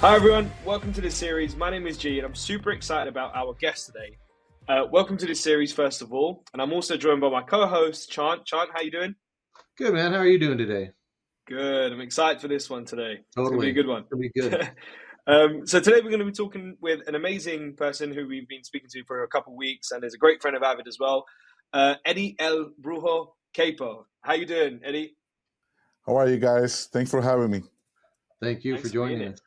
Hi everyone, welcome to this series. My name is G and I'm super excited about our guest today. Welcome to this series first of all, and I'm also joined by my co-host Chant. Chant, how you doing? Good, man. How are you doing today? Good. I'm excited for this one today. It's gonna be a Totally. good one. It'll be good. So today we're going to be talking with an amazing person who we've been speaking to for a couple of weeks and is a great friend of Avid as well. Eddie El Brujo Caipo. How you doing, Eddie? How are you guys? Thanks for having me. Thank you for Thanks for being joining here. us.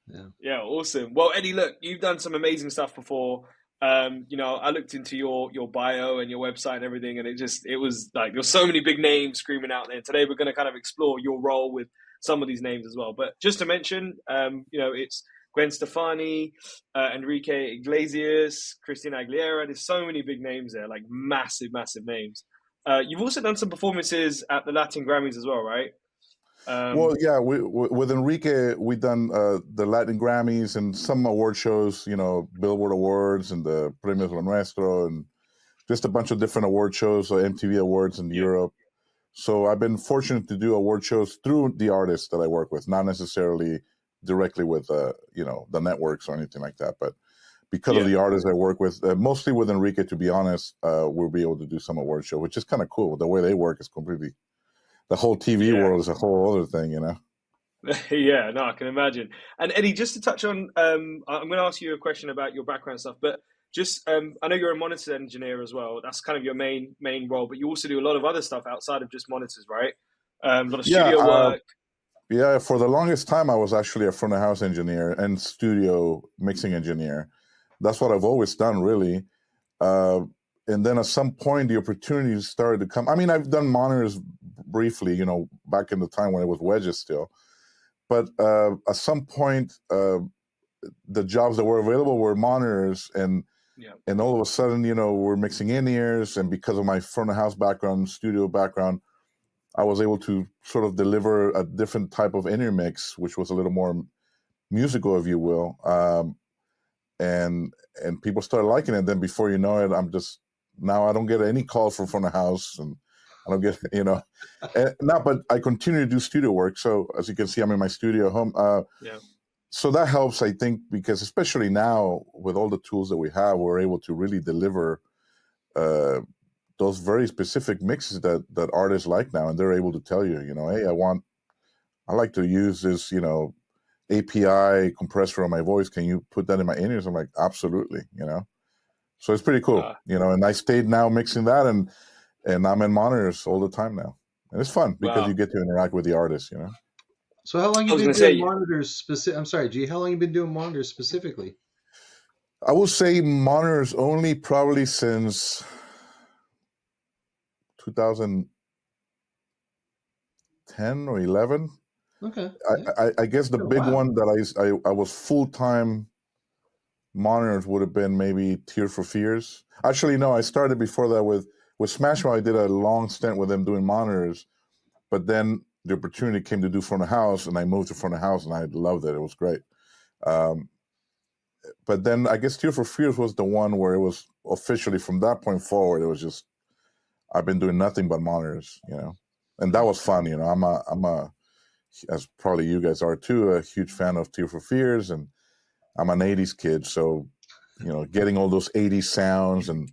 Yeah. Yeah, awesome. Well, Eddie, look, you've done some amazing stuff before. I looked into your bio and your website and everything, and it was like there's so many big names screaming out there. Today, we're going to kind of explore your role with some of these names as well. But just to mention, it's Gwen Stefani, Enrique Iglesias, Christina Aguilera. There's so many big names there, like massive, massive names. You've also done some performances at the Latin Grammys as well, right? Well, yeah, with Enrique, we done the Latin Grammys and some award shows, Billboard Awards and the Premios Lo Nuestro and just a bunch of different award shows, so MTV Awards in Yeah, Europe. So I've been fortunate to do award shows through the artists that I work with, not necessarily directly with, the networks or anything like that. But because of yeah. the artists I work with, mostly with Enrique, to be honest, we'll be able to do some award show, which is kind of cool. The way they work is completely the whole TV Yeah, world is a whole other thing. yeah, no, I can imagine. And Eddie, just to touch on, I'm going to ask you a question about your background stuff, but just I know you're a monitor engineer as well. That's kind of your main role, but you also do a lot of other stuff outside of just monitors, right? A lot of Yeah, studio work. yeah. For the longest time, I was actually a front of house engineer and studio mixing engineer. That's what I've always done, really. Uh, and then at some point, the opportunities started to come. I mean, I've done monitors briefly, back in the time when it was wedges still. But at some point, the jobs that were available were monitors, Yeah, and all of a sudden, we're mixing in ears, and because of my front of house background, studio background, I was able to sort of deliver a different type of in-ear mix, which was a little more musical, if you will. And people started liking it. Then before you know it, now I don't get any calls from front of house, and I don't get now. But I continue to do studio work. So as you can see, I'm in my studio home. yeah, So that helps, I think, because especially now with all the tools that we have, we're able to really deliver uh, those very specific mixes that artists like now, and they're able to tell you, hey, I like to use this, API compressor on my voice. Can you put that in my in-ears? I'm like, absolutely. So it's pretty cool, uh, and I stayed now mixing that, and I'm in monitors all the time now. And it's fun because you wow. get to interact with the artists. So how long I you was been going to doing say, monitors specific? I'm sorry, G. How long you been doing monitors specifically? I will say monitors only probably since 2010 or 11. Okay. Yeah. I guess the Been a big while. one that I was full-time monitors would have been maybe Tear for Fears. Actually, no, I started before that with Smash Mouth. I did a long stint with them doing monitors, but then the opportunity came to do front of house, and I moved to front of house, and I loved it. It was great. Um, but then I guess Tear for Fears was the one where it was officially from that point forward. It was just I've been doing nothing but monitors, and that was fun. I'm a as probably you guys are too, a huge fan of Tear for Fears, and I'm an '80s kid, so getting all those '80s sounds and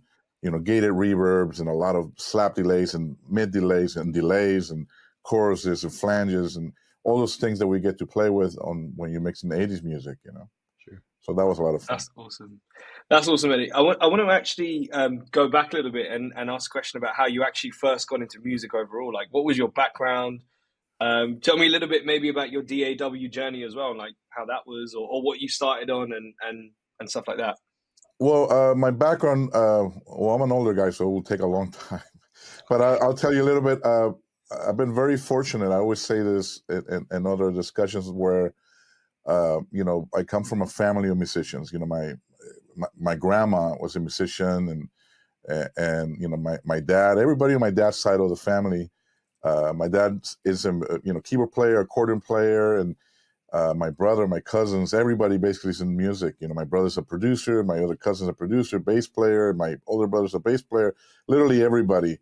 gated reverbs and a lot of slap delays and mid delays and choruses and flanges and all those things that we get to play with on when you're mixing the '80s music. Sure. So that was a lot of fun. that's awesome. That's awesome, Eddie. I want to actually go back a little bit and ask a question about how you actually first got into music overall. Like, what was your background? Tell me a little bit maybe about your DAW journey as well, like how that was, or what you started on, and stuff like that. Well, my background, well, I'm an older guy, so it will take a long time. But I'll tell you a little bit. I've been very fortunate. I always say this in other discussions where, I come from a family of musicians. My grandma was a musician, and my dad, everybody on my dad's side of the family. My dad is a keyboard player, accordion player, and my brother, my cousins, everybody basically is in music. My brother's a producer, my other cousin's a producer, bass player, my older brother's a bass player. Literally everybody,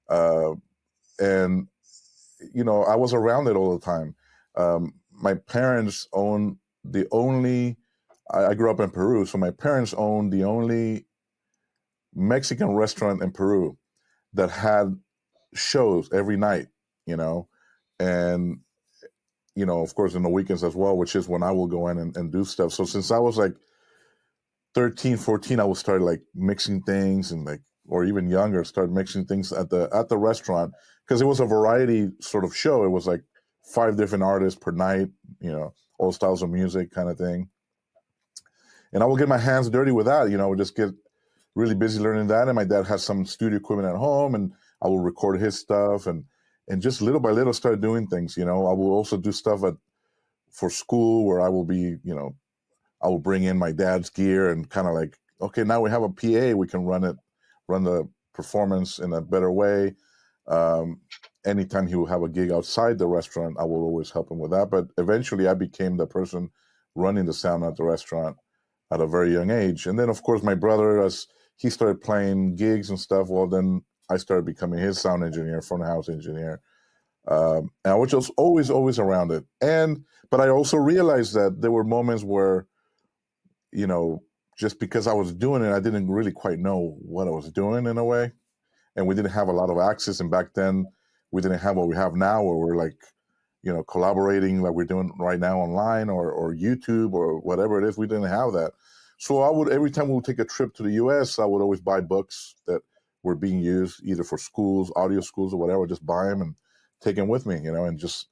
uh, and I was around it all the time. My parents own the only. I grew up in Peru, so my parents owned the only Mexican restaurant in Peru that had shows every night, you know, and of course in the weekends as well, which is when I will go in and do stuff. So since I was like 13, 14, I would start like mixing things and like, or even younger, start mixing things at the restaurant, because it was a variety sort of show. It was like 5 different artists per night, all styles of music kind of thing. And I will get my hands dirty with that, just get really busy learning that. And my dad has some studio equipment at home, and I will record his stuff and just little by little start doing things. I will also do stuff for school where I will be, I will bring in my dad's gear and kind of like, okay, now we have a PA, we can run the performance in a better way. Anytime he will have a gig outside the restaurant, I will always help him with that. But eventually I became the person running the sound at the restaurant at a very young age. And then, of course, my brother, as he started playing gigs and stuff, well, then I started becoming his sound engineer, front of house engineer. And I was just always around it. But I also realized that there were moments where, just because I was doing it, I didn't really quite know what I was doing in a way. And we didn't have a lot of access. And back then, we didn't have what we have now, where we're like, collaborating like we're doing right now online or YouTube or whatever it is. We didn't have that. So every time we would take a trip to the US, I would always buy books that were being used either for schools, audio schools or whatever, just buy them and take them with me, and just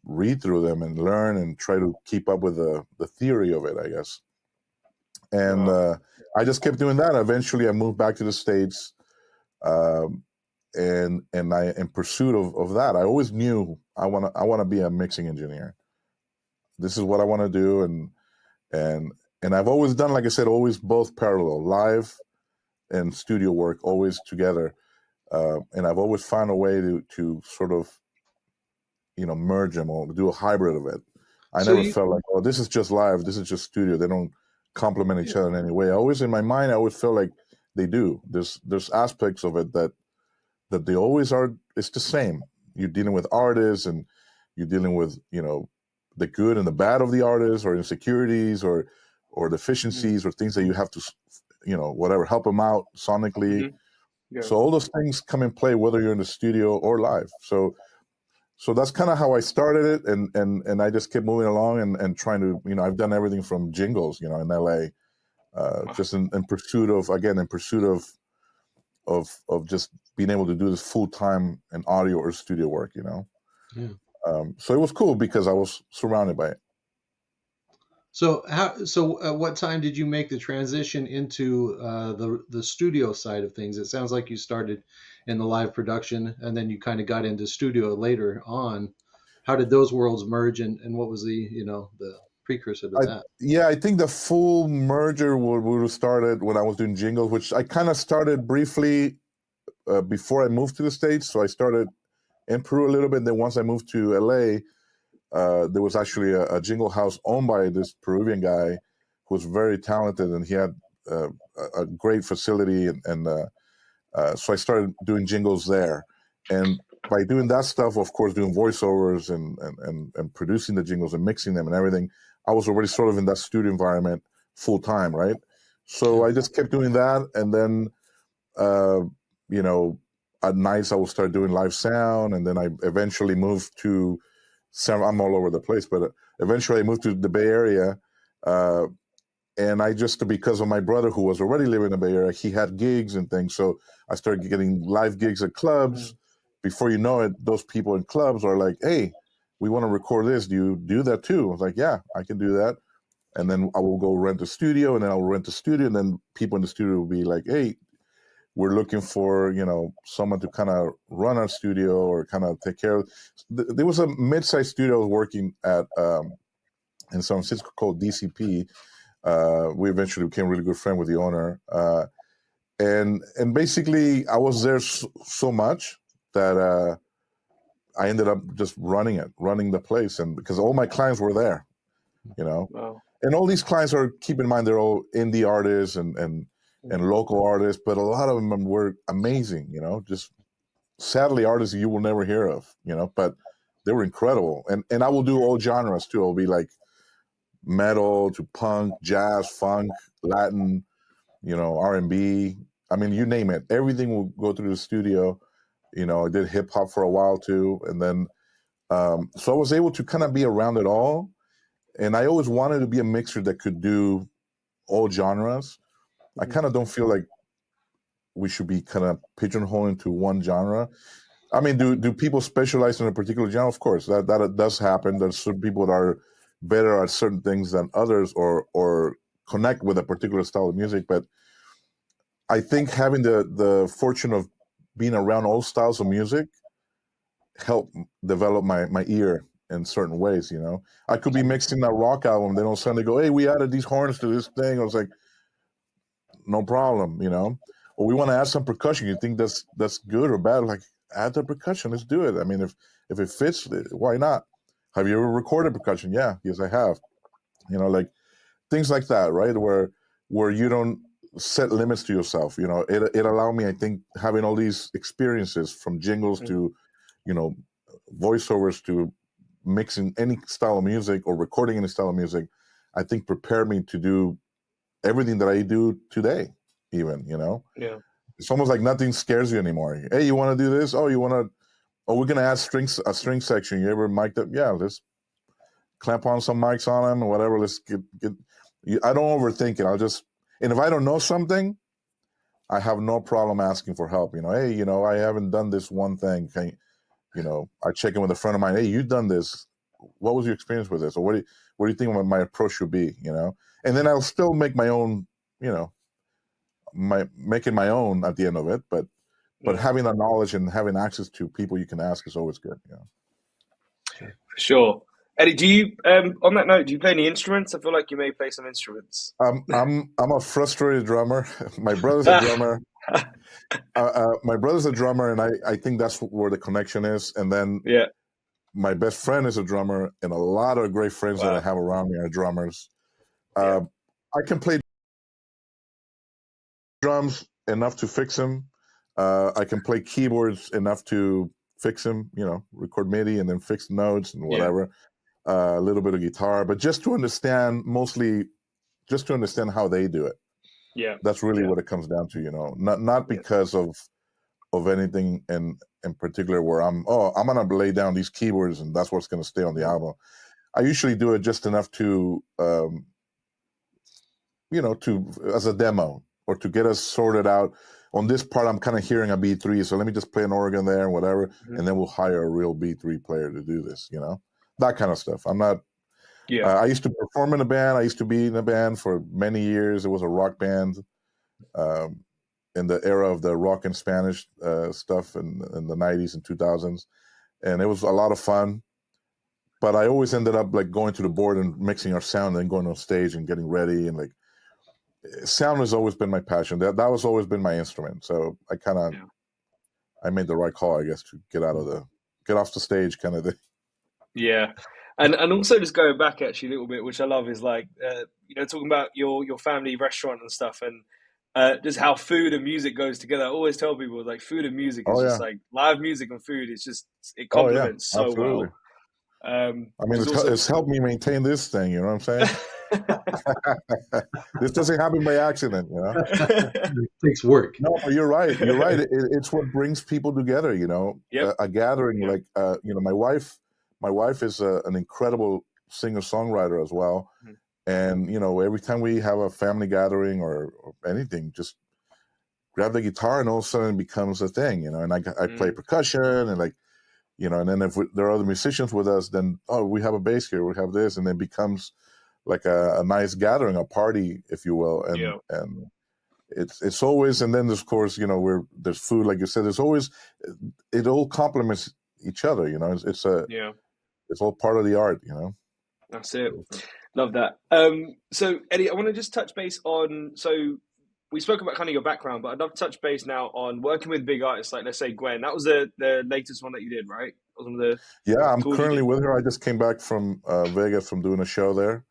read through them and learn and try to keep up with the theory of it, I guess. And I just kept doing that. Eventually I moved back to the States. And I, in pursuit of that, I always knew I want to be a mixing engineer. This is what I want to do, and I've always done, like I said, always both parallel, live and studio work, always together. And I've always found a way to sort of, merge them or do a hybrid of it. I never felt like, oh, this is just live, this is just studio. They don't complement each other in any way. I always, in my mind, I always feel like they do. There's aspects of it that they always are. It's the same. You're dealing with artists, and you're dealing with the good and the bad of the artists, or insecurities, or deficiencies, or things that you have to whatever, help them out sonically. Yeah. So all those things come in play whether you're in the studio or live. So that's kind of how I started it, and I just kept moving along and trying to, I've done everything from jingles, in LA, just in pursuit of just being able to do this full time in audio or studio work, Yeah. So it was cool because I was surrounded by it. So at what time did you make the transition into the studio side of things? It sounds like you started in the live production and then you kind of got into studio later on. How did those worlds merge, and what was the precursor to that? Yeah, I think the full merger would have started when I was doing jingles, which I kind of started briefly before I moved to the States. So I started in Peru a little bit. Then once I moved to LA, there was actually a jingle house owned by this Peruvian guy who was very talented, and he had a great facility. And so I started doing jingles there. And by doing that stuff, of course, doing voiceovers and producing the jingles and mixing them and everything, I was already sort of in that studio environment full time, right? So I just kept doing that. And then, at nights I will start doing live sound. And then I eventually moved to I'm all over the place, but eventually I moved to the Bay Area. And I just, because of my brother who was already living in the Bay Area, he had gigs and things. So I started getting live gigs at clubs. Before you know it, those people in clubs are like, hey, we want to record this. Do you do that too? I was like, yeah, I can do that. And then I will go rent a studio, and then I'll rent a studio. And then people in the studio will be like, hey, we're looking for, someone to kind of run our studio or kind of take care of. There was a mid-sized studio I was working at in San Francisco called DCP. We eventually became a really good friend with the owner. And basically I was there so much that I ended up just running the place. And because all my clients were there, Wow. And all these clients are, keep in mind, they're all indie artists and local artists, but a lot of them were amazing, just sadly artists you will never hear of, but they were incredible. And I will do all genres too. I'll be like metal to punk, jazz, funk, Latin, R&B. I mean, you name it. Everything will go through the studio. I did hip hop for a while too, and then so I was able to kind of be around it all. And I always wanted to be a mixer that could do all genres. I kind of don't feel like we should be kind of pigeonholed into one genre. I mean, do people specialize in a particular genre? Of course, that does happen. There's certain people that are better at certain things than others, or connect with a particular style of music. But I think having the fortune of being around all styles of music helped develop my ear in certain ways. I could be mixing a rock album, then all of a sudden they go, "Hey, we added these horns to this thing." I was like, "No problem," Or we want to add some percussion. You think that's good or bad? Like, add the percussion. Let's do it. I mean, if it fits, why not? Have you ever recorded percussion? Yeah, yes, I have. Like things like that, right? Where you don't set limits to yourself. It allowed me, I think, having all these experiences from jingles to, voiceovers to mixing any style of music or recording any style of music, I think prepared me to do everything that I do today, even, Yeah. It's almost like nothing scares you anymore. Hey, you want to do this? Oh, we're going to add a string section. You ever mic'd up? Yeah, let's clamp on some mics on them or whatever. Let's get I don't overthink it. And if I don't know something, I have no problem asking for help. Hey, I haven't done this one thing. I check in with a friend of mine. Hey, you've done this. What was your experience with this? Or what do you think my approach should be? And then I'll still make my own, making my own at the end of it. But having that knowledge and having access to people you can ask is always good. For sure. Eddie, do you on that note, do you play any instruments? I feel like you may play some instruments. I'm a frustrated drummer. My brother's a drummer. My brother's a drummer, and I think that's where the connection is. And then my best friend is a drummer, and a lot of great friends that I have around me are drummers. I can play drums enough to fix them. I can play keyboards enough to fix them, record MIDI and then fix notes and whatever. A little bit of guitar, but just to understand how they do it. Yeah, that's really what it comes down to. Not because of anything in particular where I'm gonna lay down these keywords and that's what's gonna stay on the album. I usually do it just enough to as a demo or to get us sorted out. On this part, I'm kind of hearing a B3, so let me just play an organ there and whatever, and then we'll hire a real B3 player to do this, that kind of stuff. I'm not. I used to perform in a band. I used to be in a band for many years. It was a rock band in the era of the rock and Spanish stuff in the 90s and 2000s, and it was a lot of fun. But I always ended up like going to the board and mixing our sound and going on stage and getting ready, and like sound has always been my passion. That was always been my instrument. So I kind of I made the right call, I guess, to get off the stage kind of thing. Yeah. And also just going back actually a little bit, which I love, is like talking about your family restaurant and stuff, and just how food and music goes together. I always tell people like food and music is just like live music and food. It's just it complements so absolutely. well. I mean, it's helped me maintain this thing. You know what I'm saying? This doesn't happen by accident. It takes work. No, but you're right. You're right. It's what brings people together. A gathering like my wife is an incredible singer-songwriter as well. And, every time we have a family gathering or anything, just grab the guitar and all of a sudden it becomes a thing, and I play percussion and like, and then if there are other musicians with us, then, we have a bass here, we have this, and it becomes like a nice gathering, a party, if you will. And it's always, and then of course, there's food, like you said, there's always, it all complements each other, it's all part of the art, That's it. Love that. So Eddie, I want to just touch base on, so we spoke about kind of your background, but I'd love to touch base now on working with big artists, like let's say Gwen. That was the latest one that you did, right? That was one of the I'm currently with her. I just came back from Vegas from doing a show there.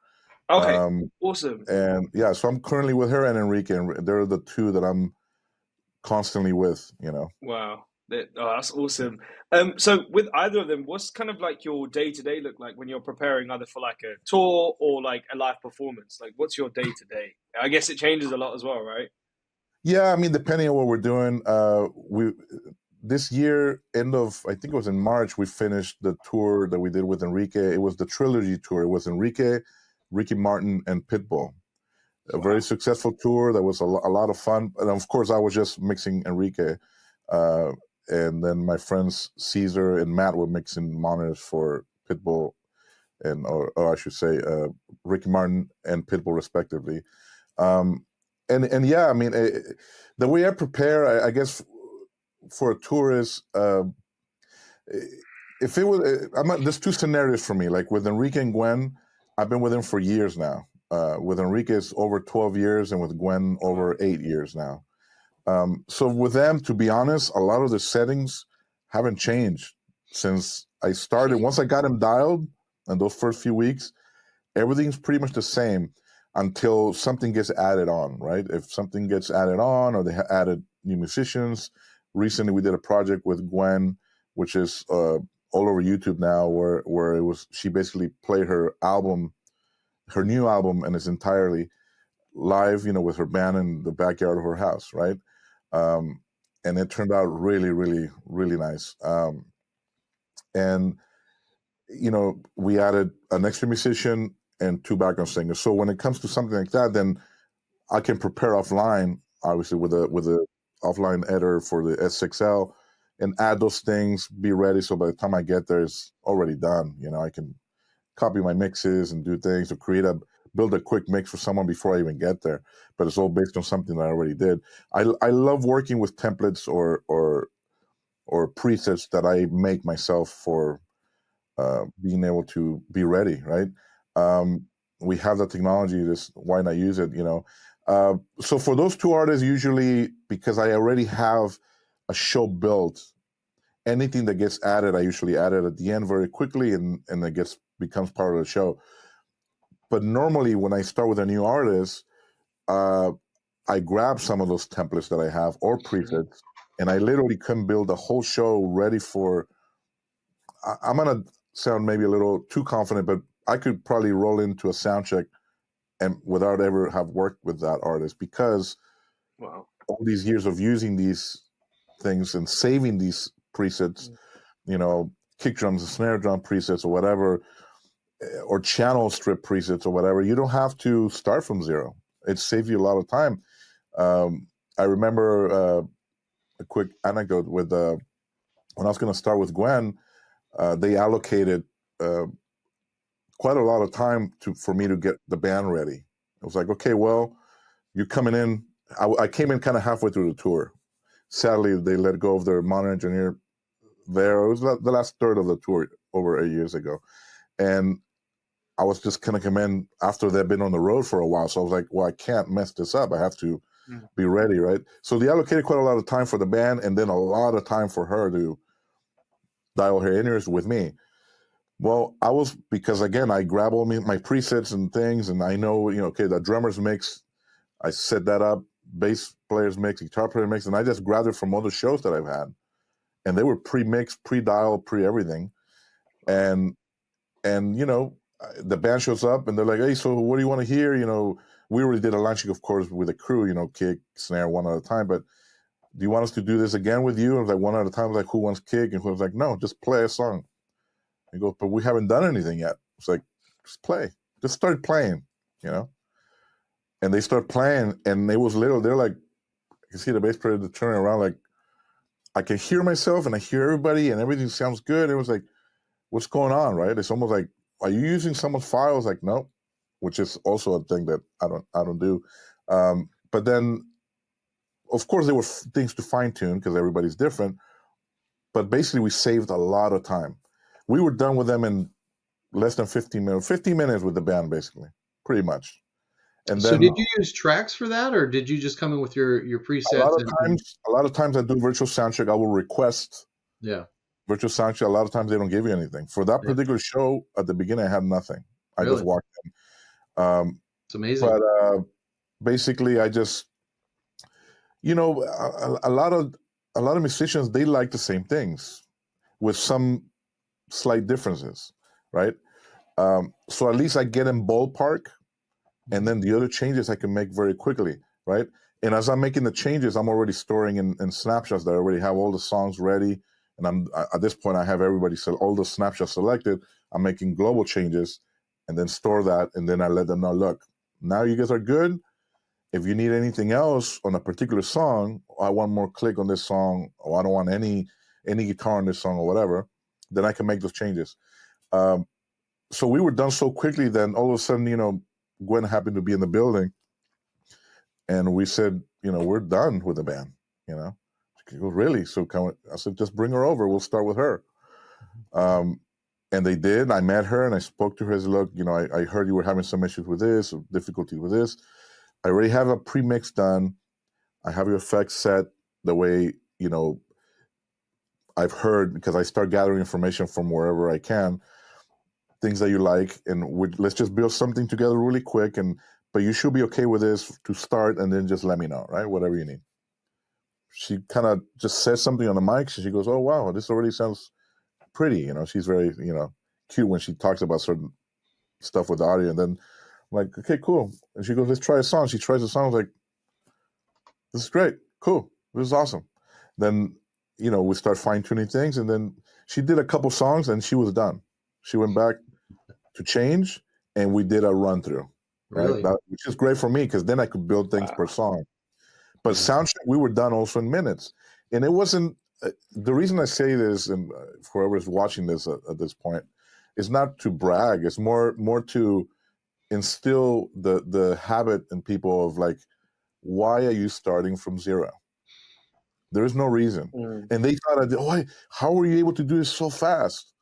Okay, awesome. And so I'm currently with her and Enrique, and they're the two that I'm constantly with, Wow. That's awesome. So with either of them, what's kind of like your day to day look like when you're preparing either for like a tour or like a live performance? Like, what's your day to day? I guess it changes a lot as well, right? Yeah, I mean, depending on what we're doing, we this year, end of I think it was in March, we finished the tour that we did with Enrique. It was the trilogy tour. It was Enrique, Ricky Martin, and Pitbull. A very Wow. successful tour. That was a lot of fun. And of course, I was just mixing Enrique, uh, and then my friends Caesar and Matt were mixing monitors for Pitbull and or I should say Ricky Martin and Pitbull respectively. Um, and yeah, I mean, the way I prepare, I guess, for a tour is if it was, there's two scenarios for me. Like with Enrique and Gwen, I've been with them for years now. With Enrique, it's over 12 years, and with Gwen, over 8 years now. So with them, to be honest, a lot of the settings haven't changed since I started. Once I got them dialed, in those first few weeks, everything's pretty much the same until something gets added on, right? If something gets added on or they added new musicians. Recently, we did a project with Gwen, which is all over YouTube now, where it was she basically played her album, her new album, and it's entirely live, with her band in the backyard of her house, right? Um, and it turned out really, really, really nice. And we added an extra musician and two background singers. So when it comes to something like that, then I can prepare offline, obviously with a offline editor for the S6L, and add those things, be ready. So by the time I get there, it's already done. I can copy my mixes and do things, or build a quick mix for someone before I even get there. But it's all based on something that I already did. I love working with templates or presets that I make myself for being able to be ready, right? We have the technology, why not use it, So for those two artists, usually, because I already have a show built, anything that gets added, I usually add it at the end very quickly, and it becomes part of the show. But normally when I start with a new artist, I grab some of those templates that I have or presets, and I literally can build a whole show ready for, I'm going to sound maybe a little too confident, but I could probably roll into a sound check and without ever have worked with that artist, because Wow. all these years of using these things and saving these presets, kick drums and snare drum presets or whatever, or channel strip presets or whatever, you don't have to start from zero. It saves you a lot of time. I remember a quick anecdote with when I was going to start with Gwen, they allocated quite a lot of time for me to get the band ready. I was like, okay, well, you're coming in. I came in kind of halfway through the tour. Sadly, they let go of their monitor engineer there. It was the last third of the tour over 8 years ago. And I was just kind of come in after they've been on the road for a while. So I was like, well, I can't mess this up. I have to be ready, right? So they allocated quite a lot of time for the band, and then a lot of time for her to dial her in-ears with me. Well, because again, I grab all my presets and things, and I know, okay, the drummer's mix, I set that up, bass player's mix, guitar player mix, and I just grabbed it from other shows that I've had. And they were pre-mixed, pre-dialed, pre-everything. And the band shows up and they're like, hey, so what do you want to hear? We already did a line check, of course, with a crew, kick, snare, one at a time. But do you want us to do this again with you? And I was like, one at a time. I was like, who wants kick? And who was like, no, just play a song. I go, but we haven't done anything yet. It's like, just play. Just start playing, And they start playing, and it was little. They're like, you see the bass player turning around, like, I can hear myself and I hear everybody and everything sounds good. It was like, what's going on, right? It's almost like, are you using someone's files? Like, no, which is also a thing that I don't do. But then, of course, there were things to fine tune because everybody's different. But basically, we saved a lot of time. We were done with them in less than 15 minutes. 15 minutes with the band, basically, pretty much. And So then did you use tracks for that, or did you just come in with your presets? a lot of times I do virtual sound check. I will request Yeah, virtual sound check. A lot of times they don't give you anything. For that yeah, particular show, at the beginning, I had nothing. I just really, walked in. it's amazing. But basically, I just, a lot of a lot of musicians, they like the same things with some slight differences, right? So at least I get in ballpark, and then the other changes I can make very quickly, right? And as I'm making the changes, I'm already storing in snapshots that I already have all the songs ready. And at this point, I have everybody, all the snapshots selected. I'm making global changes and then store that. And then I let them know, look, now you guys are good. If you need anything else on a particular song, I want more click on this song, or I don't want any guitar on this song or whatever, then I can make those changes. So we were done so quickly, then all of a sudden, Gwen happened to be in the building, and we said, we're done with the band. She goes, really? So I said, just bring her over. We'll start with her. And they did. I met her and I spoke to her. I said, look, I heard you were having some issues with this, or difficulty with this. I already have a pre-mix done. I have your effects set the way, I've heard, because I start gathering information from wherever I can, things that you like, and let's just build something together really quick. But you should be okay with this to start, and then just let me know, right? Whatever you need. She kind of just says something on the mic. She goes, oh, wow, this already sounds pretty. She's very, cute when she talks about certain stuff with the audio. And then I'm like, okay, cool. And she goes, let's try a song. She tries a song. I was like, this is great. Cool. This is awesome. Then, we start fine tuning things. And then she did a couple songs and she was done. She went back to change and we did a run through. Really? Right? Which is great for me, because then I could build things per song. But soundcheck, we were done also in minutes. And it wasn't, the reason I say this, and whoever's watching this at this point, is not to brag. It's more to instill the habit in people of like, why are you starting from zero? There is no reason. And they thought, how were you able to do this so fast?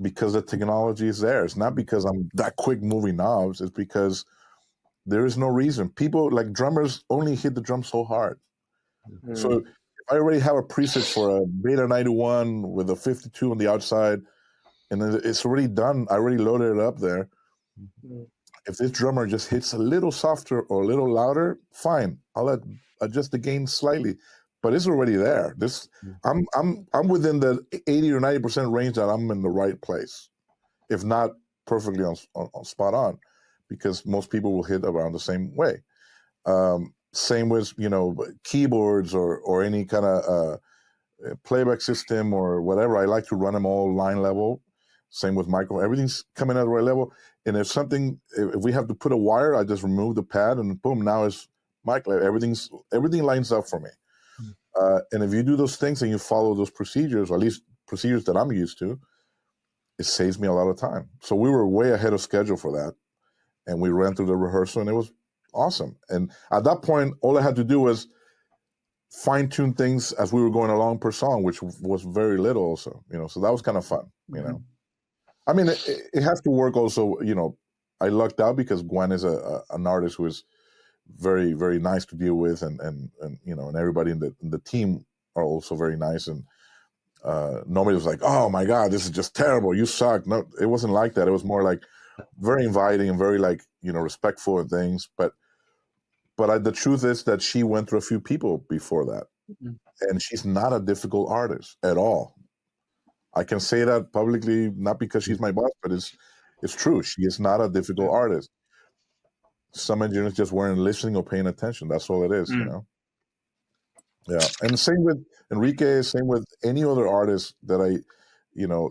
Because the technology is there. It's not because I'm that quick moving knobs. It's because there is no reason. People, like drummers, only hit the drum so hard. So if I already have a preset for a Beta 91 with a 52 on the outside, and it's already done, I already loaded it up there. If this drummer just hits a little softer or a little louder, fine. I'll adjust the gain slightly, but it's already there. I'm within the 80 or 90% range that I'm in the right place, if not perfectly on spot on, because most people will hit around the same way. Same with keyboards or any kind of playback system or whatever. I like to run them all line level. Same with micro. Everything's coming at the right level. And if we have to put a wire, I just remove the pad and boom, now it's mic level. Everything lines up for me. And if you do those things and you follow those procedures, or at least procedures that I'm used to, it saves me a lot of time. So we were way ahead of schedule for that. And we ran through the rehearsal and it was awesome. And at that point, all I had to do was fine tune things as we were going along per song, which was very little also, so that was kind of fun, I mean, it has to work also, I lucked out because Gwen is an artist who is very, very nice to deal with. And everybody in the team are also very nice. And nobody was like, oh my God, this is just terrible. You suck. No, it wasn't like that. It was more like very inviting and very respectful and things. But the truth is that she went through a few people before that. And she's not a difficult artist at all. I can say that publicly, not because she's my boss, but it's true. She is not a difficult artist. Some engineers just weren't listening or paying attention. That's all it is, Yeah. And same with Enrique, same with any other artist that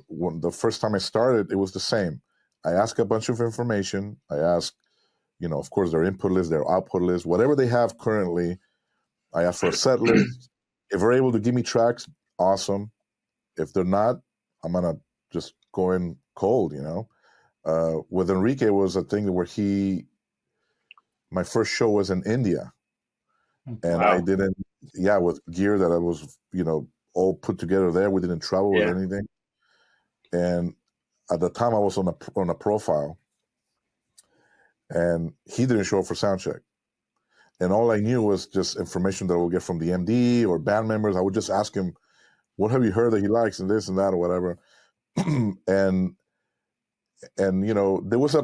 when the first time I started, it was the same. I ask a bunch of information. I ask, of course, their input list, their output list, whatever they have currently. I ask for a set list. If they're able to give me tracks, awesome. If they're not, I'm going to just go in cold, With Enrique, it was a thing where my first show was in India. And I didn't, with gear that I was, all put together there. We didn't travel with anything. And at the time I was on a profile, and he didn't show up for soundcheck. And all I knew was just information that I would get from the MD or band members. I would just ask him, what have you heard that he likes and this and that or whatever. and there was a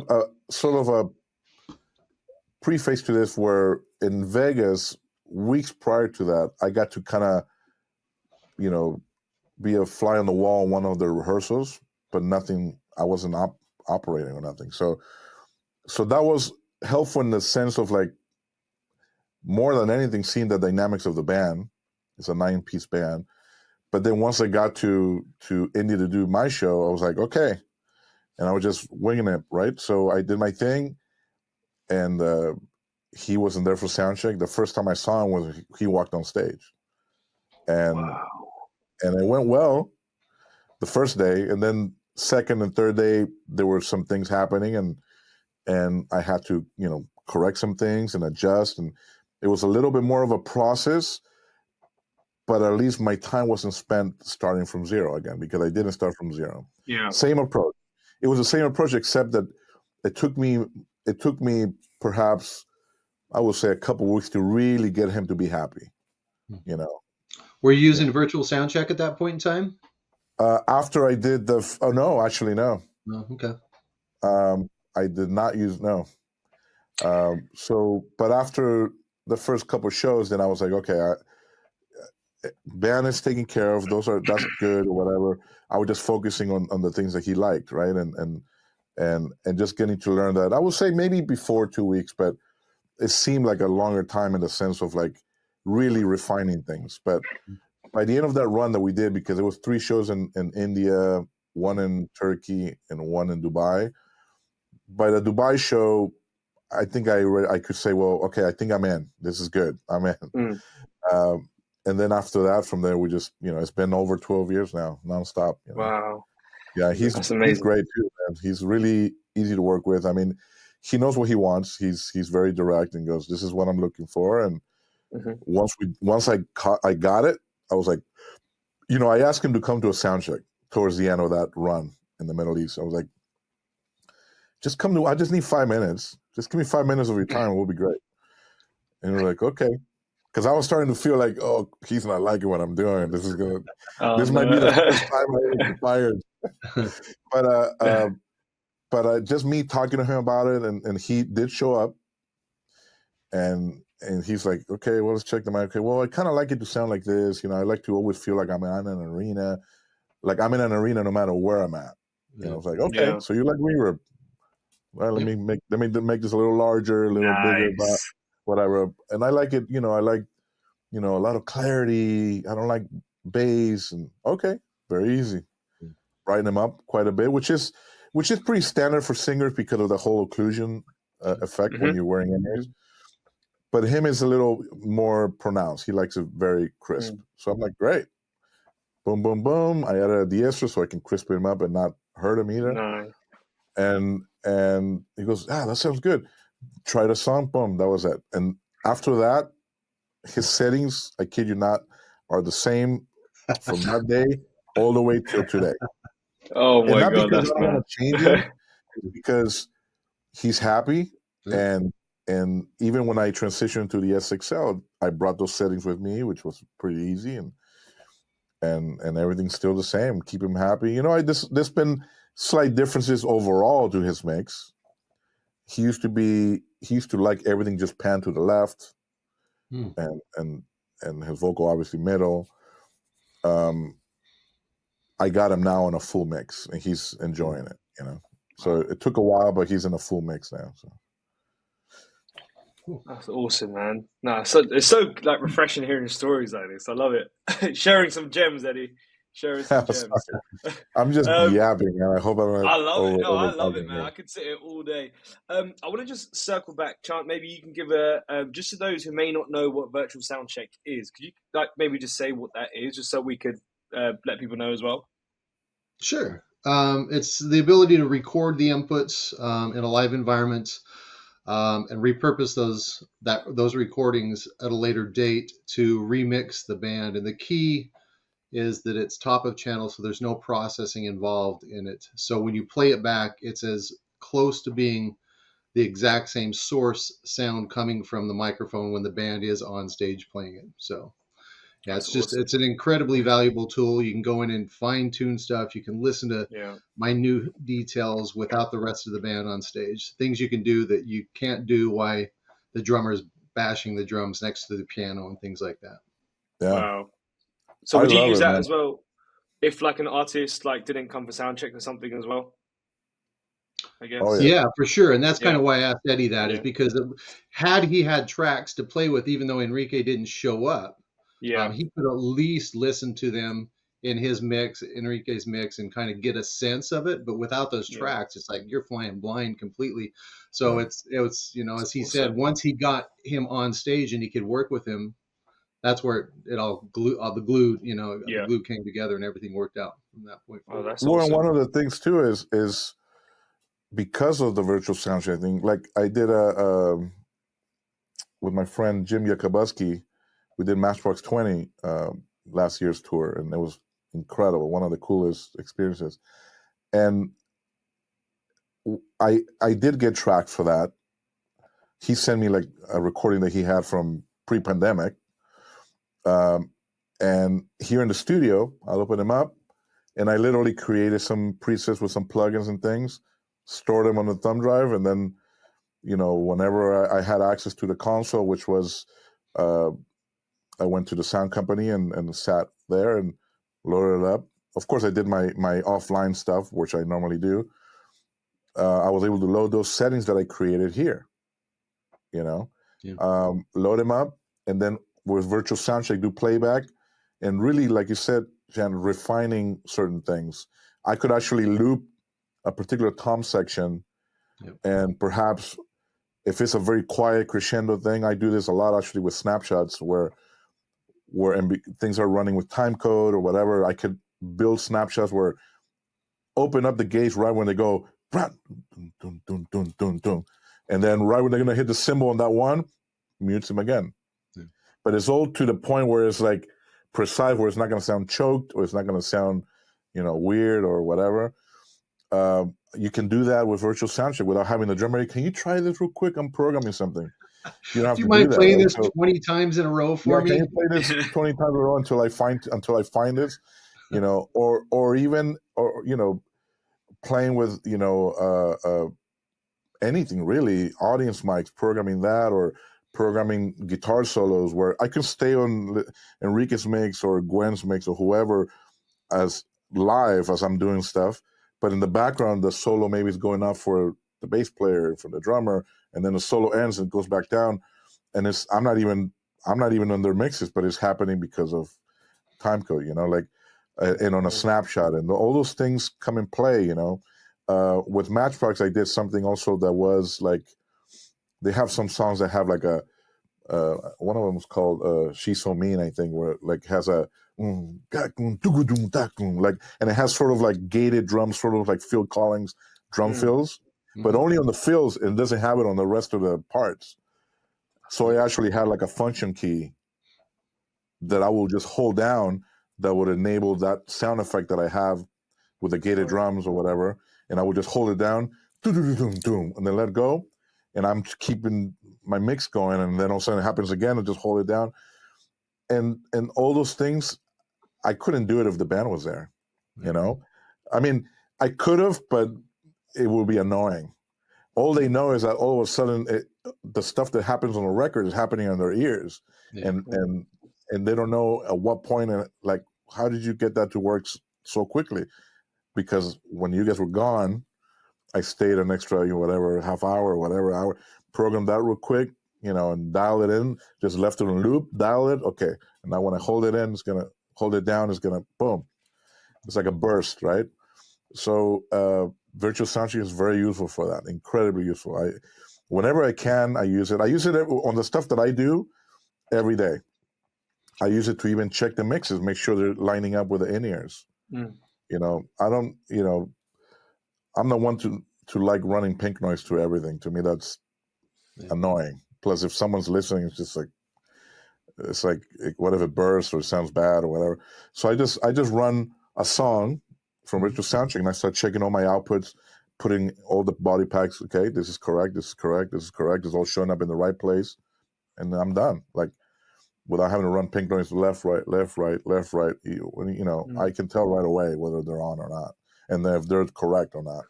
sort of a preface to this where in Vegas, weeks prior to that, I got to kind of you know, be a fly on the wall in one of the rehearsals, but nothing. I wasn't operating or nothing. So that was helpful in the sense of like more than anything, seeing the dynamics of the band. It's a 9-piece band. But then once I got to India to do my show, I was like, okay. And I was just winging it, right? So I did my thing, and he wasn't there for sound check. The first time I saw him was he walked on stage. And and it went well the first day. And then second and third day, there were some things happening, and I had to, correct some things and adjust. And it was a little bit more of a process, but at least my time wasn't spent starting from zero again, because I didn't start from zero. Yeah. Same approach. It was the same approach, except that it took me perhaps, I would say, a couple of weeks to really get him to be happy. Were you using virtual sound check at that point in time? After I did no. No. Okay. I did not use no. But after the first couple of shows, then I was like, okay, band is taken care of. That's good or whatever. I was just focusing on the things that he liked, right? And just getting to learn that. I would say maybe before 2 weeks, but it seemed like a longer time in the sense of like really refining things. But by the end of that run that we did, because it was 3 shows in India, 1 in Turkey, and 1 in Dubai. By the Dubai show, I think I could say, well, okay, I think I'm in. This is good. I'm in. And then after that, from there, we just, it's been over 12 years now, nonstop. Wow. Yeah, he's great too, man. He's really easy to work with. I mean, he knows what he wants. He's very direct and goes, "This is what I'm looking for." And once I got it, I was like, I asked him to come to a sound check towards the end of that run in the Middle East. I was like, just come to. I just need 5 minutes. Just give me 5 minutes of your time. It will be great. And we're like, okay. Because I was starting to feel like, oh, he's not liking what I'm doing. This is gonna. This might be the first time I get fired. But just me talking to him about it, and he did show up, and he's like, okay, well, let's check the mic. Okay, well, I kind of like it to sound like this. I like to always feel like I'm in an arena, no matter where I'm at. I was like, okay, so you like reverb? Well, let me make this a little larger, a little bigger, but whatever. And I like it. I like, a lot of clarity. I don't like bass. And okay, very easy. Brighten them up quite a bit, which is pretty standard for singers because of the whole occlusion effect when you're wearing in-ears. But him is a little more pronounced. He likes it very crisp. So I'm like, great. Boom, boom, boom. I added a de-esser so I can crisp him up and not hurt him either. Nice. And he goes, that sounds good. Try the song, boom, that was it. And after that, his settings, I kid you not, are the same from that day all the way till today. Oh my God, because that's I don't want to change him, because he's happy. And even when I transitioned to the SXL, I brought those settings with me, which was pretty easy, and everything's still the same. Keep him happy. There's been slight differences overall to his mix. He used to like everything just pan to the left, and his vocal obviously middle. I got him now in a full mix, and he's enjoying it. So it took a while, but he's in a full mix now. So that's awesome, man. No, it's so like refreshing hearing stories like this. I love it. Sharing some gems, Eddie. Sharing some gems. I'm just yapping, and I hope I'm not. I love it. No, I love it, man. I could sit here all day. I want to just circle back, Chant. Maybe you can give just to those who may not know what virtual sound check is. Could you maybe just say what that is, just so we could let people know as well? Sure. It's the ability to record the inputs in a live environment and repurpose those recordings at a later date to remix the band. And the key is that it's top of channel, so there's no processing involved in it. So when you play it back, it's as close to being the exact same source sound coming from the microphone when the band is on stage playing it. So yeah, it's an incredibly valuable tool. You can go in and fine tune stuff. You can listen to minute details without the rest of the band on stage. Things you can do that you can't do while the drummer's bashing the drums next to the piano and things like that. Yeah. Wow. So I would you love use it, that man. as well if like an artist like didn't come for sound check or something as well? I Oh guess. yeah. Yeah, for sure. And that's kind Yeah. of why I asked Eddie that, is Yeah. because had he had tracks to play with, even though Enrique didn't show up, Yeah. he could at least listen to them in his mix, Enrique's mix, and kind of get a sense of it. But without those Yeah. tracks, it's like you're flying blind completely. So Yeah. it's as he said, Awesome. once he got him on stage and he could work with him, that's where it all the glue, the Yeah. glue came together and everything worked out from that point Oh, forward. that's Well, and awesome. one of the things too is because of the virtual soundcheck thing. Like I did with my friend Jim Yakubuski, we did Matchbox 20 last year's tour, and it was incredible. One of the coolest experiences. And I did get tracked for that. He sent me like a recording that he had from pre-pandemic. And here in the studio, I'll open them up, and I literally created some presets with some plugins and things, stored them on the thumb drive, and then, whenever I had access to the console, which was, I went to the sound company and sat there and loaded it up. Of course, I did my offline stuff, which I normally do. I was able to load those settings that I created here, Yeah. load them up, and then with virtual soundcheck do playback, and really, like you said, Jan, refining certain things. I could actually loop a particular tom section, Yep. and perhaps if it's a very quiet crescendo thing, I do this a lot actually with snapshots where things are running with time code or whatever. I could build snapshots where open up the gates right when they go, dun, dun, dun, dun, dun, dun. And then right when they're going to hit the cymbal on that one, mutes them again. Yeah. But it's all to the point where it's like precise, where it's not going to sound choked or it's not going to sound, weird or whatever. You can do that with virtual soundcheck without having the drummer. Can you try this real quick? I'm programming something. You don't have Do you to do mind that. playing Right? this So, 20 times in a row for can me? you play this 20 times in a row until I find this, or even playing with anything really, audience mics, programming that, or programming guitar solos where I can stay on Enrique's mix or Gwen's mix or whoever as live as I'm doing stuff, but in the background the solo maybe is going up for the bass player, for the drummer, and then the solo ends and goes back down, and I'm not even on their mixes, but it's happening because of time code, and on a snapshot, and all those things come in play, with Matchbox, I did something also that was like, they have some songs that have like a, one of them was called She's So Mean, I think, where it like has a, like, and it has sort of like gated drums, sort of like Phil Collins drum fills, but only on the fills, and doesn't have it on the rest of the parts. So I actually had like a function key that I will just hold down that would enable that sound effect that I have with the gated drums or whatever, and I would just hold it down, and then let go, and I'm keeping my mix going, and then all of a sudden it happens again, and just hold it down, and all those things, I couldn't do it if the band was there, I mean, I could have, but it would be annoying. All they know is that all of a sudden the stuff that happens on the record is happening in their ears, and they don't know at what point, like, how did you get that to work so quickly? Because when you guys were gone, I stayed an extra, whatever, half hour or whatever hour, programmed that real quick, and dial it in, just left it on loop, dial it, okay. And now when I hold it in, it's going to hold it down, it's going to, boom. It's like a burst, right? So virtual soundcheck is very useful for that, incredibly useful. Whenever I can, I use it. I use it on the stuff that I do every day. I use it to even check the mixes, make sure they're lining up with the in-ears. I don't, I'm the one to like running pink noise to everything. To me, that's annoying. Plus, if someone's listening, it's like what if it bursts or sounds bad or whatever. So I just run a song from virtual soundcheck, and I start checking all my outputs, putting all the body packs. Okay, this is correct. This is correct. This is correct. It's all showing up in the right place, and I'm done. Like, without having to run pink noise left, right, left, right, left, right. I can tell right away whether they're on or not, and then if they're correct or not.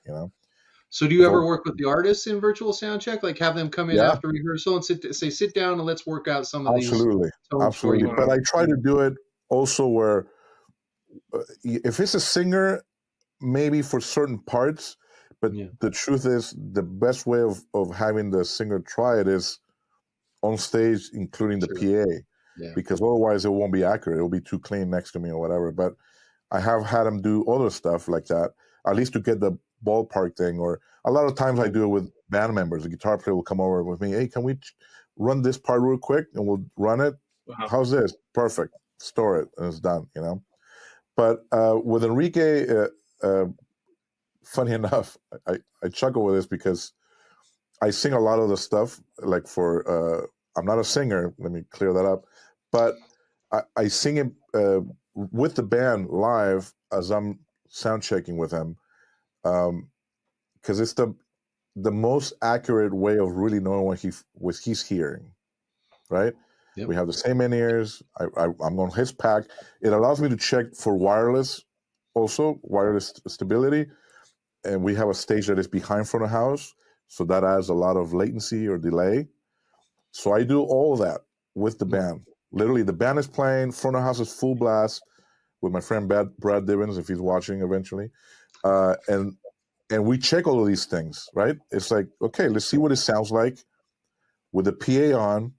So do you ever work with the artists in virtual soundcheck? Like have them come in Yeah, after rehearsal and sit down and let's work out some of these absolutely, tones for absolutely. you? But I try to do it also where if it's a singer, maybe for certain parts, but the truth is the best way of having the singer try it is on stage, including the PA, because otherwise it won't be accurate. It'll be too clean next to me or whatever. But I have had them do other stuff like that, at least to get the ballpark thing. Or a lot of times I do it with band members. The guitar player will come over with me. Hey, can we run this part real quick? And we'll run it. How's this? Perfect. Store it, and it's done, you know. But with Enrique, funny enough, I chuckle with this because I sing a lot of the stuff, like for, I'm not a singer, let me clear that up, but I sing it with the band live as I'm sound checking with him, because it's the most accurate way of really knowing what he's hearing, right? Yep. We have the same in-ears. I'm on his pack. It allows me to check for wireless stability, and we have a stage that is behind front of house, so that adds a lot of latency or delay. So I do all that with the band. Literally, the band is playing, front of house is full blast with my friend Brad Divins, if he's watching eventually, and we check all of these things, right? It's like, okay, let's see what it sounds like with the PA on,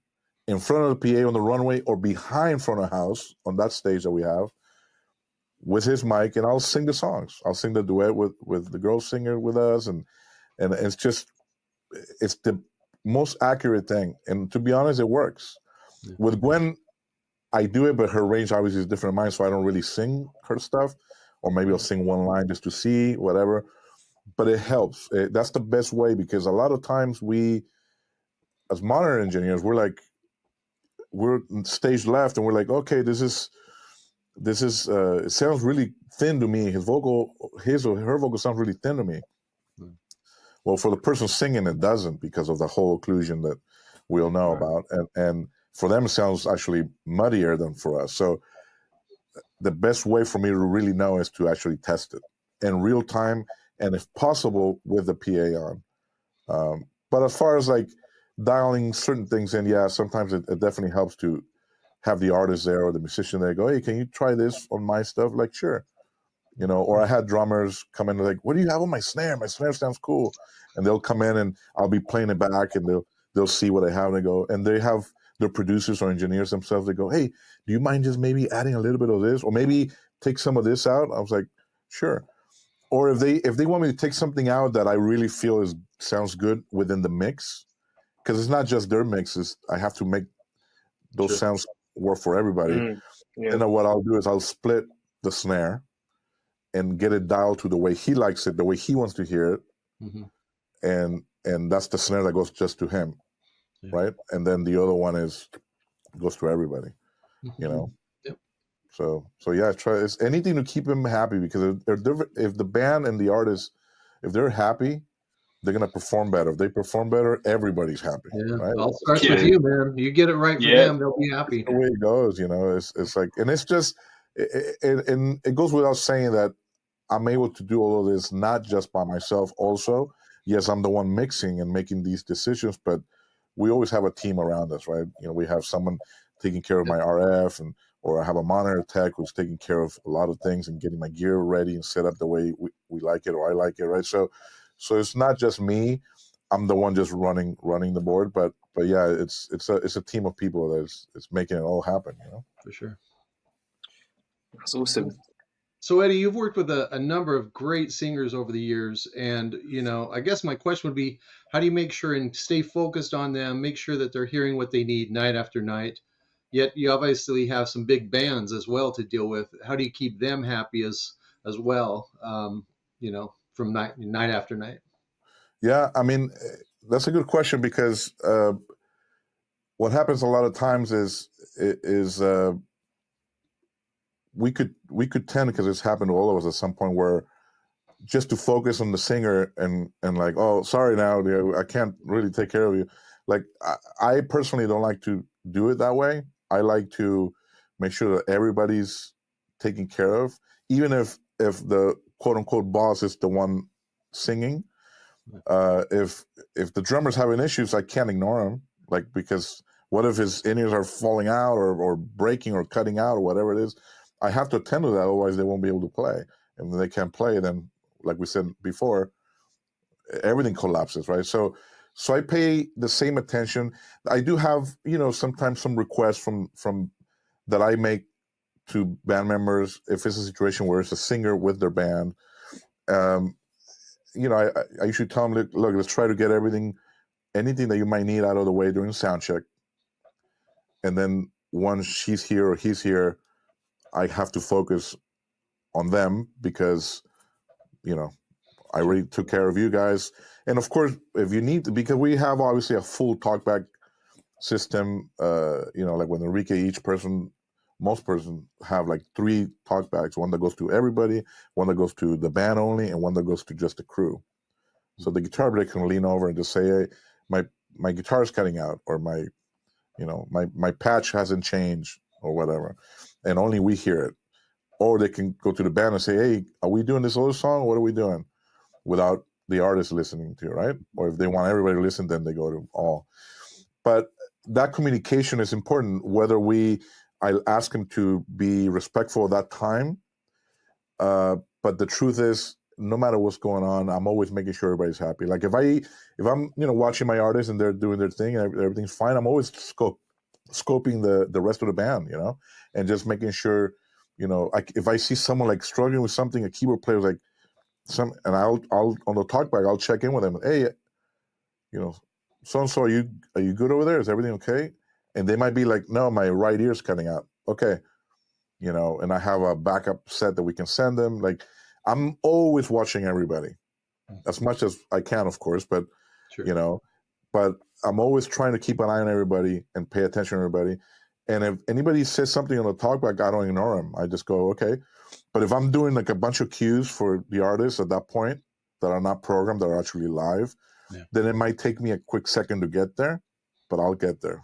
in front of the PA on the runway, or behind front of house on that stage that we have, with his mic, and I'll sing the songs. I'll sing the duet with the girl singer with us, and it's the most accurate thing. And to be honest, it works. With Gwen, I do it, but her range obviously is different than mine, so I don't really sing her stuff, or maybe I'll sing one line just to see, whatever. But it helps. That's the best way, because a lot of times we, as monitor engineers, we're stage left, and we're like, okay, this is it sounds really thin to me. His or her vocal sounds really thin to me. Well, for the person singing, it doesn't, because of the whole occlusion that we all know about, and for them it sounds actually muddier than for us. So the best way for me to really know is to actually test it in real time, and if possible with the PA on. But as far as like dialing certain things in, sometimes it definitely helps to have the artist there or the musician there go, hey, can you try this on my stuff? Like, sure. You know, or I had drummers come in and like, what do you have on my snare? My snare sounds cool. And they'll come in and I'll be playing it back, and they'll see what I have, and they go, and they have their producers or engineers themselves, they go, hey, do you mind just maybe adding a little bit of this, or maybe take some of this out? I was like, sure. Or if they want me to take something out that I really feel sounds good within the mix, because it's not just their mixes, I have to make those sounds work for everybody. Then what I'll do is I'll split the snare and get it dialed to the way he likes it, the way he wants to hear it, and that's the snare that goes just to him, right? And then the other one goes to everybody, you know. So yeah, it's anything to keep him happy, because if the band and the artist, if they're happy, they're gonna perform better. If they perform better, everydy's happy. Right? It all starts with you, man. You get it right for them, they'll be happy. That's the way it goes, you know. It's like, and it's just, and it goes without saying that I'm able to do all of this not just by myself. Also, yes, I'm the one mixing and making these decisions, but we always have a team around us, right? You know, we have someone taking care of my RF, or I have a monitor tech who's taking care of a lot of things and getting my gear ready and set up the way we like it, or I like it, right? So it's not just me. I'm the one just running the board, but yeah, it's a team of people that's making it all happen, you know. For sure. That's awesome. So Eddie, you've worked with a number of great singers over the years, and you know, I guess my question would be, how do you make sure and stay focused on them, make sure that they're hearing what they need night after night? Yet you obviously have some big bands as well to deal with. How do you keep them happy as well? You know, from night after night. Yeah, I mean, that's a good question, because what happens a lot of times is we could tend, because it's happened to all of us at some point, where just to focus on the singer and like, oh, sorry, now I can't really take care of you. Like, I personally don't like to do it that way. I like to make sure that everybody's taken care of, even if the quote unquote boss is the one singing. If the drummer's having issues, I can't ignore them, like, because What if his in-ears are falling out or breaking or cutting out or whatever it is? I have to attend to that, otherwise they won't be able to play. And when they can't play, then, like we said before, everything collapses, right? So I pay the same attention. I do have, sometimes some requests from that I make to band members if it's a situation where it's a singer with their band. I usually tell them, look, let's try to get anything that you might need out of the way during sound check. And then once she's here or he's here, I have to focus on them because, I already took care of you guys. And of course, if you need to, because we have obviously a full talkback system, like when Enrique, most person have like 3 talkbacks, one that goes to everybody, one that goes to the band only, and one that goes to just the crew. So the guitar player can lean over and just say, hey, my guitar's cutting out, or my patch hasn't changed or whatever, and only we hear it. Or they can go to the band and say, hey, are we doing this other song? What are we doing? Without the artist listening to you, right? Or if they want everybody to listen, then they go to all. But that communication is important, whether I ask them to be respectful of that time. But the truth is, no matter what's going on, I'm always making sure everybody's happy. Like if I'm watching my artists and they're doing their thing and everything's fine, I'm always scoping the rest of the band, and just making sure, if I see someone like struggling with something, a keyboard player like and I'll on the talkback, I'll check in with them. Hey, so and so, are you good over there? Is everything okay? And they might be like, no, my right ear's cutting out. Okay. And I have a backup set that we can send them. Like, I'm always watching everybody as much as I can, of course, but, Sure. But I'm always trying to keep an eye on everybody and pay attention to everybody. And if anybody says something on the talkback, I don't ignore them. I just go, okay. But if I'm doing like a bunch of cues for the artists at that point that are not programmed, that are actually live, then it might take me a quick second to get there, but I'll get there.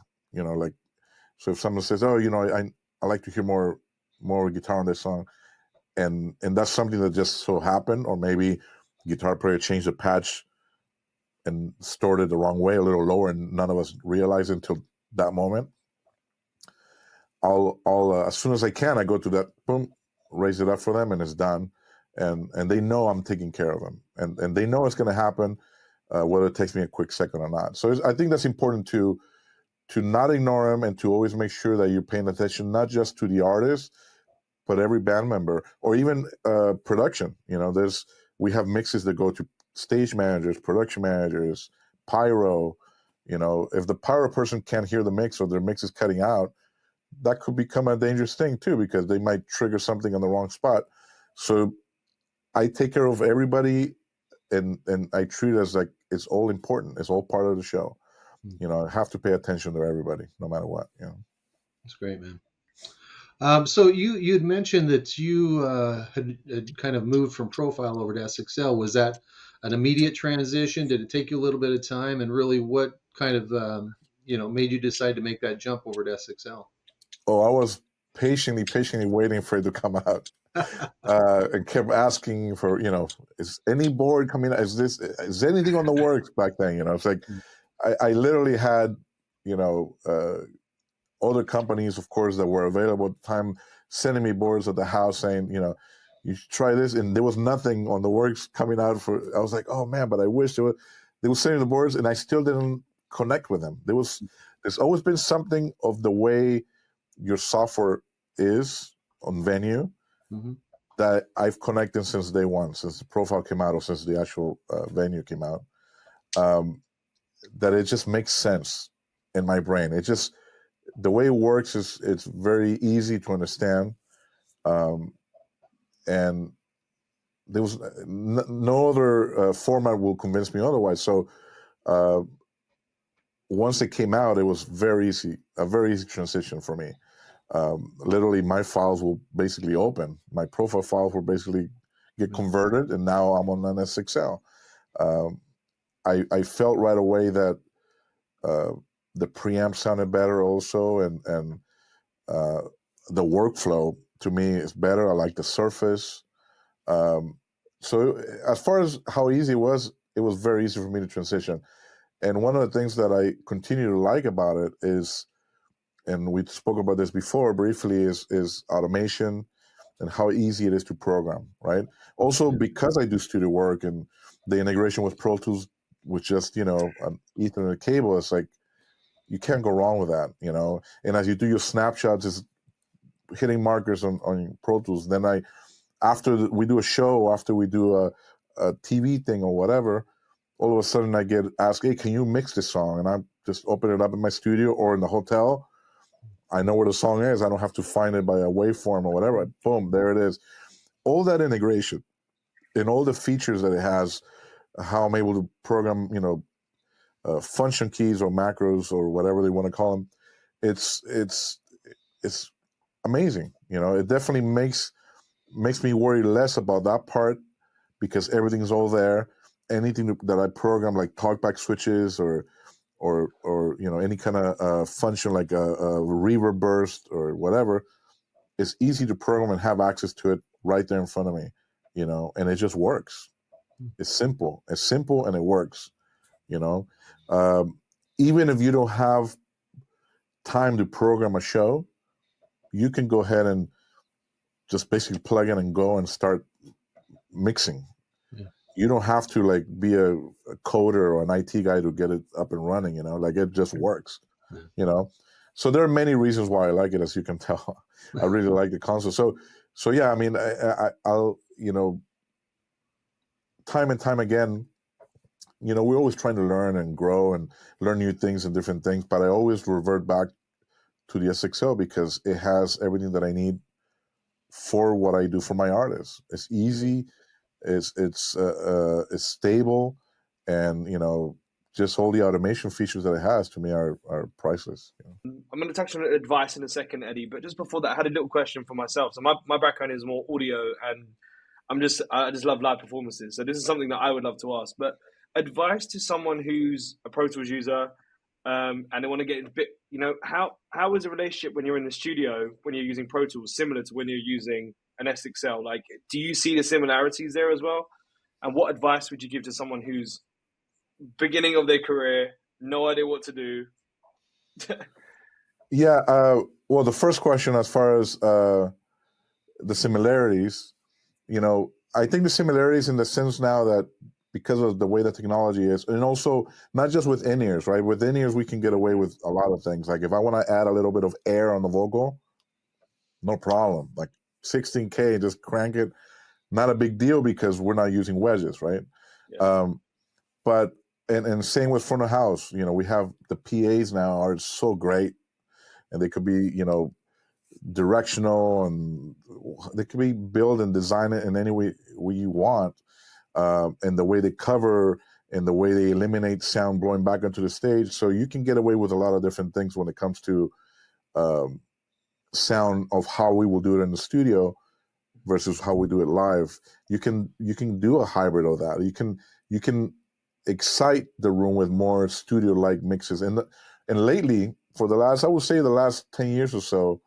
So if someone says, oh, I like to hear more guitar on this song, and that's something that just so happened, or maybe guitar player changed the patch and stored it the wrong way, a little lower, and none of us realized until that moment. I'll as soon as I can, I go to that, boom, raise it up for them, and it's done. And they know I'm taking care of them, and they know it's going to happen, whether it takes me a quick second or not. So I think that's important to not ignore them, and to always make sure that you're paying attention, not just to the artist, but every band member, or even production. We have mixes that go to stage managers, production managers, pyro. If the pyro person can't hear the mix, or their mix is cutting out, that could become a dangerous thing too, because they might trigger something on the wrong spot. So I take care of everybody, and I treat it as like it's all important. It's all part of the show. I have to pay attention to everybody, no matter what. That's great, man. So you'd mentioned that you had kind of moved from Profile over to SXL. Was that an immediate transition? Did it take you a little bit of time? And really, what kind of made you decide to make that jump over to SXL? Oh, I was patiently waiting for it to come out, and kept asking for, is any board coming out? Is anything on the works back then? It's like I literally had, other companies, of course, that were available at the time, sending me boards at the house saying, you should try this, and there was nothing on the works coming out for. I was like, oh man, but I wish they were sending the boards, and I still didn't connect with them. There's always been something of the way your software is on Venue that I've connected since day one, since the Profile came out, or since the actual Venue came out, that it just makes sense in my brain. It just, the way it works is, it's very easy to understand, and there was no other format will convince me otherwise. So once it came out, it was a very easy transition for me. Literally, my files will basically open. My Profile files will basically get converted, and now I'm on an SXL. I felt right away that the preamp sounded better also, and the workflow to me is better. I like the surface. So as far as how easy it was very easy for me to transition. And one of the things that I continue to like about it is and we spoke about this before briefly, is automation and how easy it is to program, right? Also, because I do studio work and the integration with Pro Tools with just, an Ethernet cable, it's like, you can't go wrong with that, And as you do your snapshots, it's hitting markers on Pro Tools. Then after we do a show, after we do a TV thing or whatever, all of a sudden I get asked, hey, can you mix this song? And I just open it up in my studio or in the hotel. I know where the song is. I don't have to find it by a waveform or whatever. Boom, there it is. All that integration and all the features that it has, how I'm able to program, function keys or macros or whatever they want to call them. It's amazing. It definitely makes me worry less about that part because everything's all there. Anything that I program, like talkback switches or any kind of function like a reverb burst or whatever, it's easy to program and have access to it right there in front of me, and it just works. It's simple and it works, even if you don't have time to program a show, you can go ahead and just basically plug in and go and start mixing. You don't have to be a coder or an IT guy to get it up and running, it just works, So there are many reasons why I like it, as you can tell. I really like the console. So yeah, I mean, I'll, time and time again, we're always trying to learn and grow and learn new things and different things, but I always revert back to the SXL because it has everything that I need for what I do for my artists. It's easy. It's stable, and just all the automation features that it has to me are priceless. I'm going to touch on advice in a second, Eddie, but just before that, I had a little question for myself. So my background is more audio, and I just love live performances. So this is something that I would love to ask. But advice to someone who's a Pro Tools user, and they want to get a bit, how is a relationship when you're in the studio when you're using Pro Tools similar to when you're using an SXL? Like, do you see the similarities there as well? And what advice would you give to someone who's beginning of their career, no idea what to do? Yeah. Well, the first question, as far as the similarities, I think the similarities in the sense now that because of the way the technology is, and also not just with in-ears, right? With in-ears, we can get away with a lot of things. Like if I want to add a little bit of air on the vocal, no problem. Like 16K, just crank it. Not a big deal because we're not using wedges, right? Yeah. But and same with front of house. We have the PAs now are so great, and they could be directional, and they could be built and design it in any way you want, and the way they cover and the way they eliminate sound blowing back onto the stage. So you can get away with a lot of different things when it comes to sound of how we will do it in the studio versus how we do it live. You can do a hybrid of that. You can excite the room with more studio-like mixes. And lately, for the last 10 years or so,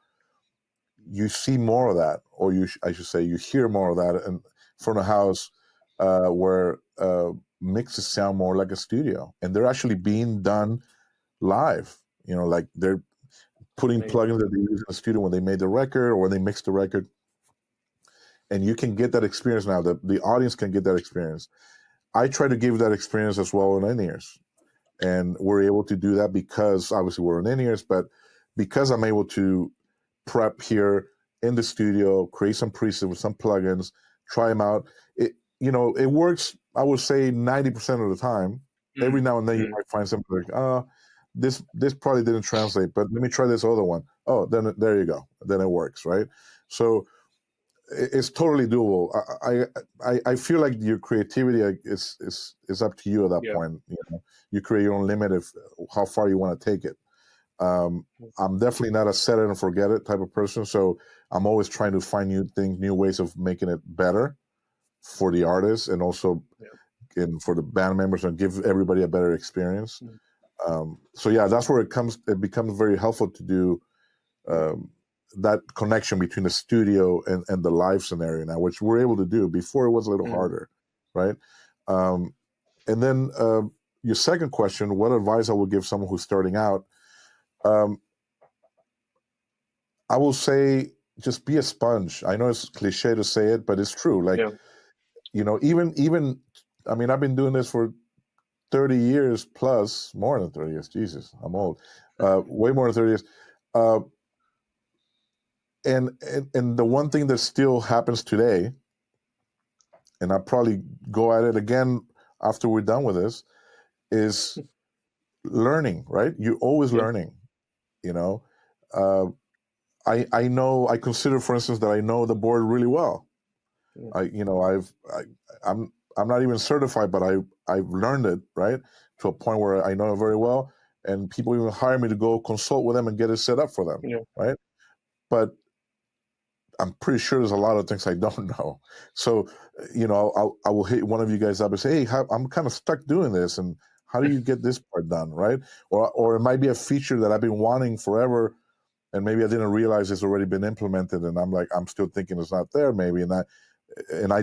you see more of that, or I should say, you hear more of that in front of house, where mixes sound more like a studio, and they're actually being done live. Like they're putting plugins that they use in the studio when they made the record or when they mixed the record, and you can get that experience now. The audience can get that experience. I try to give that experience as well in in-ears, and we're able to do that because obviously we're in in-ears, but because I'm able to prep here in the studio, create some presets with some plugins, try them out. It works. I would say 90% of the time. Every now and then you might find something like, this probably didn't translate, but let me try this other one. Oh, then there you go. Then it works, right? So it's totally doable. I feel like your creativity is up to you at that point. You create your own limit of how far you want to take it. I'm definitely not a set it and forget it type of person, so I'm always trying to find new things, new ways of making it better for the artists and also and for the band members, and give everybody a better experience. So yeah, that's where it becomes very helpful to do that connection between the studio and the live scenario now, which we're able to do. Before it was a little harder, right? And then your second question, what advice I would give someone who's starting out? I will say just be a sponge. I know it's cliche to say it, but it's true. Like, even I mean, I've been doing this for 30 years plus, more than 30 years. Jesus, I'm old. Way more than 30 years. And the one thing that still happens today, and I'll probably go at it again after we're done with this, is learning, right? You're always learning, I know, I consider, for instance, that I know the board really well. I'm not even certified, but I've learned it, right, to a point where I know it very well, and people even hire me to go consult with them and get it set up for them, right? But I'm pretty sure there's a lot of things I don't know. So, I will hit one of you guys up and say, hey, I'm kind of stuck doing this, and how do you get this part done, right? Or it might be a feature that I've been wanting forever, and maybe I didn't realize it's already been implemented, and I'm still thinking it's not there, maybe, and I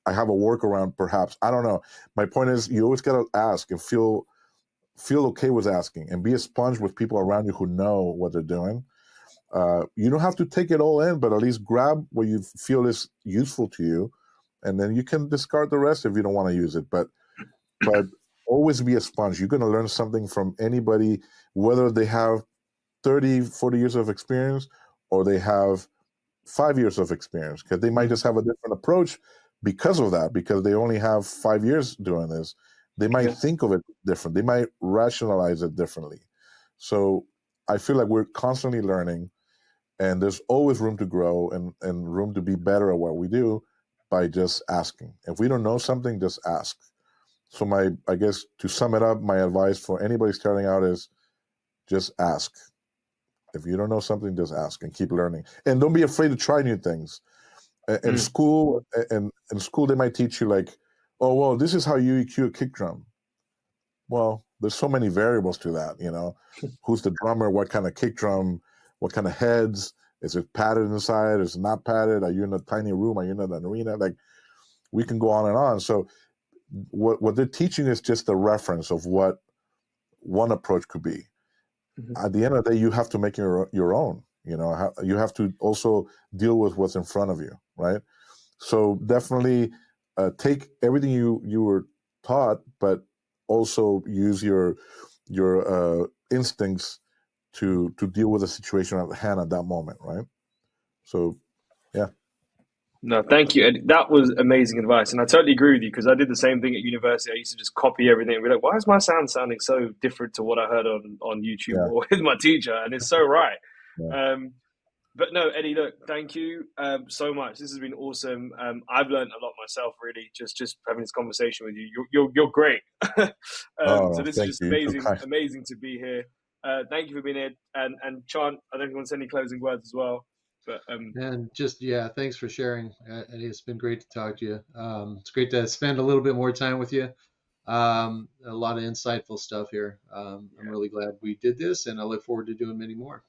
have a workaround, perhaps. I don't know. My point is, you always got to ask and feel okay with asking, and be a sponge with people around you who know what they're doing. You don't have to take it all in, but at least grab what you feel is useful to you, and then you can discard the rest if you don't want to use it. But always be a sponge. You're going to learn something from anybody, whether they have 30, 40 years of experience or they have 5 years of experience, because they might just have a different approach because of that, because they only have 5 years doing this. They might think of it different. They might rationalize it differently. So I feel like we're constantly learning, and there's always room to grow and room to be better at what we do by just asking. If we don't know something, just ask. So I guess to sum it up, my advice for anybody starting out is just ask. If you don't know something, just ask and keep learning. And don't be afraid to try new things. In school, they might teach you like, oh, well, this is how you EQ a kick drum. Well, there's so many variables to that, Who's the drummer? What kind of kick drum? What kind of heads? Is it padded inside? Is it not padded? Are you in a tiny room? Are you in an arena? Like, we can go on and on. So what they're teaching is just a reference of what one approach could be. At the end of the day, you have to make your own. You have to also deal with what's in front of you, right? So definitely take everything you were taught, but also use your instincts to deal with the situation at hand at that moment, right? So, yeah. No, thank you, Ed. That was amazing advice, and I totally agree with you, because I did the same thing at university. I used to just copy everything and be like, "Why is my sound sounding so different to what I heard on YouTube or with my teacher?" And it's so right. But no, Eddie, look, thank you so much. This has been awesome. I've learned a lot myself, really, just having this conversation with you. You're great. So this is just amazing to be here. Thank you for being here, and Chant, I don't know if you want to say any closing words as well. But and just thanks for sharing, Eddie. It's been great to talk to you. It's great to spend a little bit more time with you. A lot of insightful stuff here. I'm really glad we did this, and I look forward to doing many more.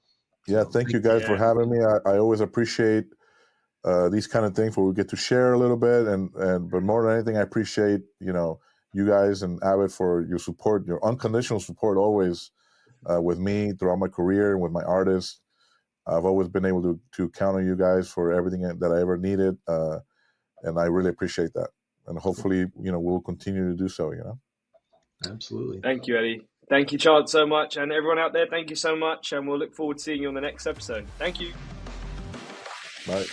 Yeah, thank you guys for having me. I always appreciate these kind of things where we get to share a little bit, but more than anything, I appreciate you guys and Avid for your support, your unconditional support always with me throughout my career and with my artists. I've always been able to count on you guys for everything that I ever needed, and I really appreciate that. And hopefully, we'll continue to do so. Absolutely. Thank you, Eddie. Thank you, Chant, so much, and everyone out there, thank you so much, and we'll look forward to seeing you on the next episode. Thank you. Bye.